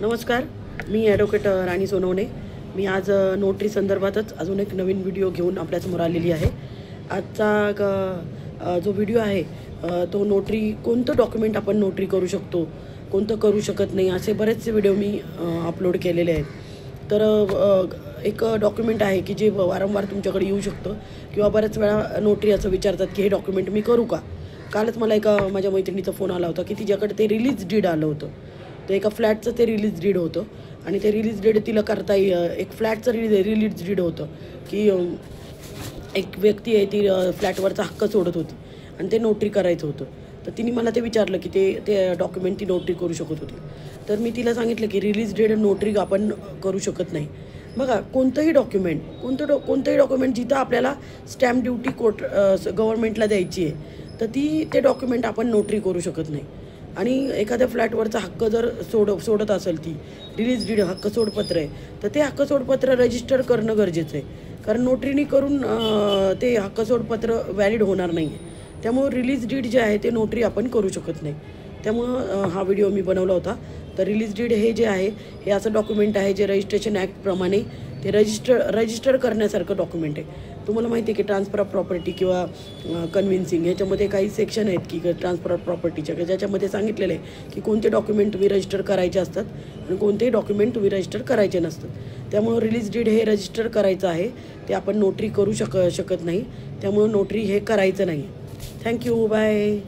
नमस्कार, मी ॲडव्होकेट राणी सोनवणे। मी आज नोटरी संदर्भातच अजून एक नवीन व्हिडिओ घेऊन आपल्यासमोर आलेली आहे। आजचा जो व्हिडिओ आहे तो नोटरी कोणतं डॉक्युमेंट आपण नोटरी करू शकतो, कोणतं करू शकत नाही, असे बरेचसे व्हिडिओ मी अपलोड केलेले आहेत। तर एक डॉक्युमेंट आहे की जे वारंवार तुमच्याकडे येऊ शकतं किंवा बऱ्याच वेळा नोटरी असं विचारतात की हे डॉक्युमेंट मी करू का। कालच मला एका माझ्या मैत्रिणीचा फोन आला होता की तिच्याकडे ते रिलीज डीड आलं होतं। ते एका फ्लॅटचं ते रिलीज डीड होतं आणि ते रिलीज डीड तिला करता एक फ्लॅटचं रिलीज डीड होतं की एक व्यक्ती आहे ती फ्लॅटवरचा हक्क सोडत होती आणि ते नोटरी करायचं होतं। तर तिने मला ते विचारलं की ते डॉक्युमेंट ती नोटरी करू शकत होती। तर मी तिला सांगितलं की रिलीज डीड नोटरी आपण करू शकत नाही। बघा, कोणतंही डॉक्युमेंट जिथं आपल्याला स्टॅम्प ड्युटी गव्हर्नमेंटला द्यायची आहे तर ते डॉक्युमेंट आपण नोटरी करू शकत नाही। आणि एखाद्या फ्लॅटवरचा हक्क जर सोडत असेल ती रिलीज डीड हक्क सोडपत्र आहे तर ते हक्क सोडपत्र रजिस्टर करणं गरजेचं आहे, कारण नोटरीनी करून ते हक्क सोडपत्र व्हॅलिड होणार नाही आहे। त्यामुळं रिलीज डीड जे आहे ते नोटरी आपण करू शकत नाही। त्यामुळं हा व्हिडिओ मी बनवला होता। तर रिलीज डीड हे जे आहे हे असं डॉक्युमेंट आहे जे रजिस्ट्रेशन ॲक्टप्रमाणे ते रजिस्टर करण्यासारखं डॉक्युमेंट आहे। तुम्हाला माहिती आहे की ट्रान्सफर ऑफ प्रॉपर्टी किंवा कन्व्हिन्सिंग ह्याच्यामध्ये काही सेक्शन आहेत की ट्रान्सफर ऑफ प्रॉपर्टीच्या ज्याच्यामध्ये सांगितलेलं आहे की कोणते डॉक्युमेंट तुम्ही रजिस्टर करायचे असतात आणि कोणतेही डॉक्युमेंट तुम्ही रजिस्टर करायचे नसतात। त्यामुळं रिलीज डीड हे रजिस्टर करायचं आहे, ते आपण नोटरी करू शकत नाही। त्यामुळं नोटरी हे करायचं नाही। Thank you, bye.